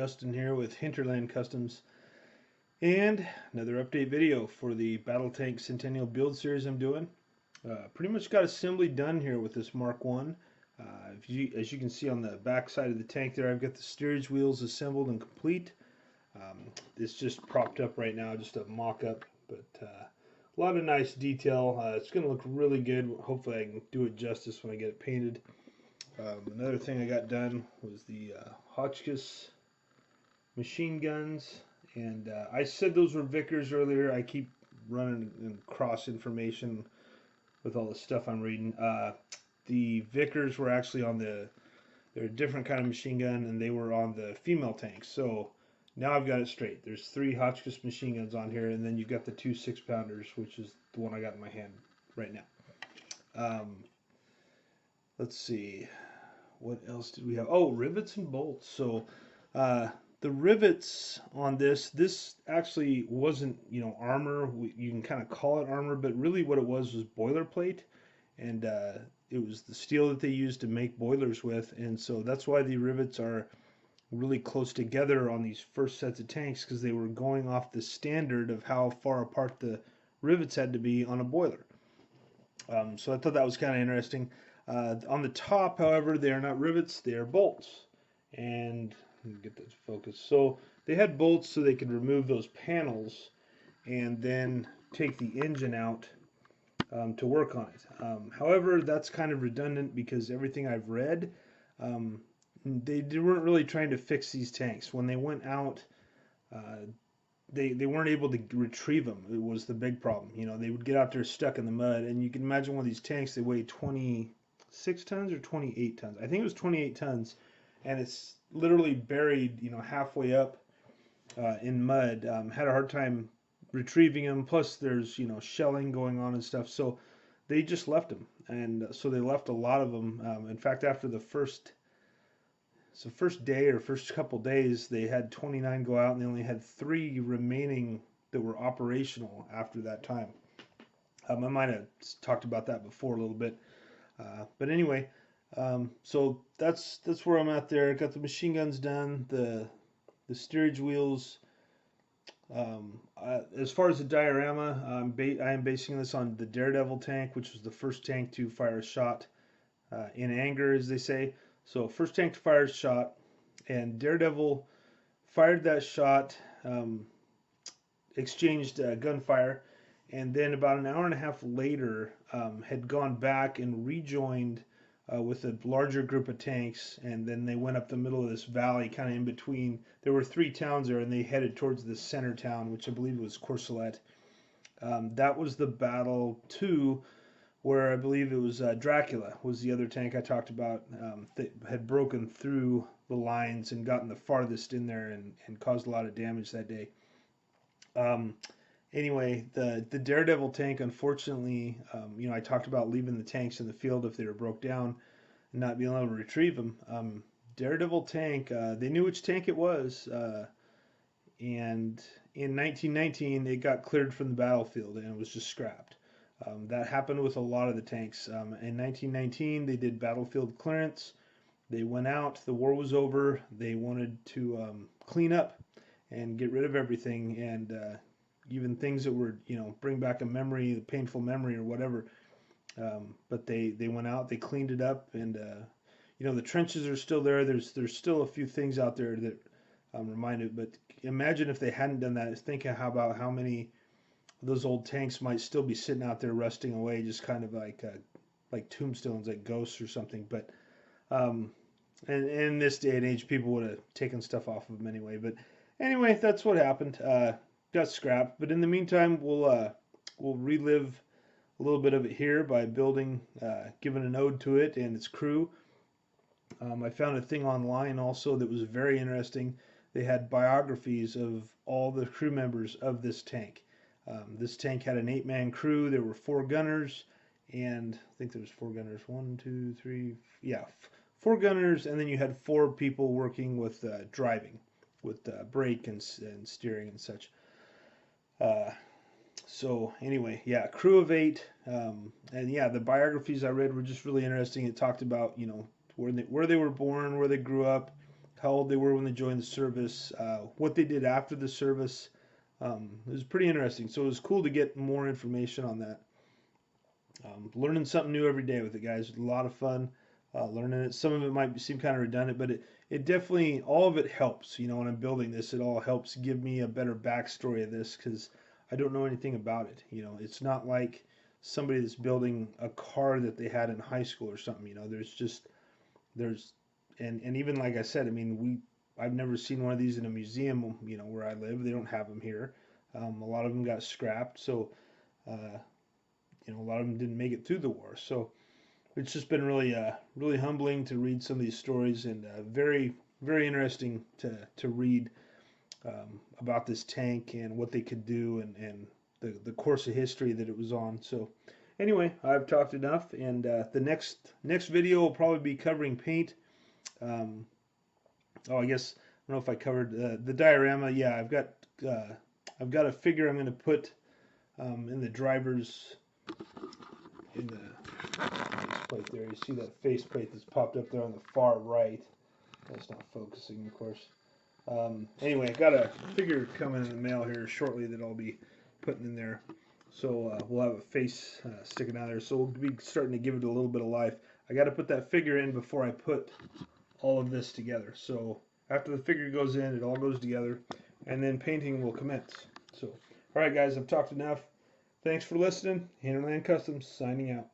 Justin here with Hinterland Customs and another update video for the Tank Centennial Build Series I'm doing. Pretty much got assembly done here with this Mark 1. As you can see on the back side of the tank there, I've got the steerage wheels assembled and complete. It's just propped up right now, just a mock-up, but a lot of nice detail. It's going to look really good. Hopefully I can do it justice when I get it painted. Another thing I got done was the Hotchkiss machine guns, and I said those were Vickers earlier. I keep running and cross information with all the stuff I'm reading. The Vickers were actually on they're a different kind of machine gun, and they were on the female tanks. So now I've got it straight. There's 3 Hotchkiss machine guns on here, and then you've got the 2 6-pounders, which is the one I got in my hand right now. Let's see. What else did we have? Oh, rivets and bolts. So the rivets on this actually wasn't, armor. You can kind of call it armor, but really what it was boilerplate, and it was the steel that they used to make boilers with, and so that's why the rivets are really close together on these first sets of tanks, because they were going off the standard of how far apart the rivets had to be on a boiler. So I thought that was kind of interesting. On the top, however, they are not rivets, they are bolts. And let me get this focused. So they had bolts so they could remove those panels and then take the engine out to work on it. However, that's kind of redundant because everything I've read, they weren't really trying to fix these tanks. When they went out, they weren't able to retrieve them. It was the big problem. They would get out there stuck in the mud, and you can imagine one of these tanks, they weigh 26 tons or 28 tons. I think it was 28 tons, and it's literally buried, halfway up in mud. Had a hard time retrieving them. Plus, there's shelling going on and stuff. So they just left them, and so they left a lot of them. In fact, after the first day or first couple days, they had 29 go out, and they only had 3 remaining that were operational after that time. I might have talked about that before a little bit. But anyway, so that's where I'm at there. Got the machine guns done, the steerage wheels. As far as the diorama, I am basing this on the Daredevil tank, which was the first tank to fire a shot in anger, as they say. So first tank to fire a shot, and Daredevil fired that shot, exchanged gunfire, and then about an hour and a half later had gone back and rejoined with a larger group of tanks, and then they went up the middle of this valley, kind of in between. There were 3 towns there, and they headed towards the center town, which I believe was Courcelette. That was the battle 2, where I believe it was Dracula was the other tank I talked about, that had broken through the lines and gotten the farthest in there and caused a lot of damage that day. Anyway, the Daredevil tank, unfortunately, I talked about leaving the tanks in the field if they were broke down and not being able to retrieve them. Daredevil tank, they knew which tank it was, and in 1919 it got cleared from the battlefield and it was just scrapped. That happened with a lot of the tanks. In 1919 they did battlefield clearance. They went out, the war was over, they wanted to clean up and get rid of everything, and even things that were, bring back a memory, a painful memory or whatever. But they went out, they cleaned it up, and the trenches are still there. There's still a few things out there that remind it. But imagine if they hadn't done that. Think about how many of those old tanks might still be sitting out there rusting away, just kind of like tombstones, like ghosts or something. But and in this day and age, people would have taken stuff off of them anyway. But anyway, that's what happened. Got scrapped, but in the meantime, we'll relive a little bit of it here by building, giving an ode to it and its crew. I found a thing online also that was very interesting. They had biographies of all the crew members of this tank. This tank had an 8-man crew. There were 4 gunners, and I think there was 4 gunners. 1, 2, 3, yeah, 4 gunners, and then you had 4 people working with driving, with brake and steering and such. So anyway, yeah, crew of 8, and yeah, the biographies I read were just really interesting. It talked about, where they were born, where they grew up, how old they were when they joined the service, what they did after the service. It was pretty interesting. So it was cool to get more information on that. Learning something new every day with it, guys. A lot of fun learning it. Some of it might seem kind of redundant, but it definitely, all of it helps. You know, when I'm building this, it all helps give me a better backstory of this because I don't know anything about it. You know, it's not like somebody that's building a car that they had in high school or something. You know, there's and even like I said, I mean, I've never seen one of these in a museum. You know, where I live, they don't have them here. A lot of them got scrapped, so you know, a lot of them didn't make it through the war. So it's just been really humbling to read some of these stories, and very interesting to read about this tank and what they could do, and the course of history that it was on. So anyway, I've talked enough, and the next video will probably be covering paint. Um, oh, I guess I don't know if I covered the diorama. Yeah, I've got a figure I'm going to put in the driver's in the faceplate there. You see that faceplate that's popped up there on the far right. That's not focusing, of course. Anyway, I got a figure coming in the mail here shortly that I'll be putting in there. So we'll have a face sticking out there. So we'll be starting to give it a little bit of life. I got to put that figure in before I put all of this together. So after the figure goes in, it all goes together, and then painting will commence. So, all right, guys, I've talked enough. Thanks for listening. Hinterland Customs signing out.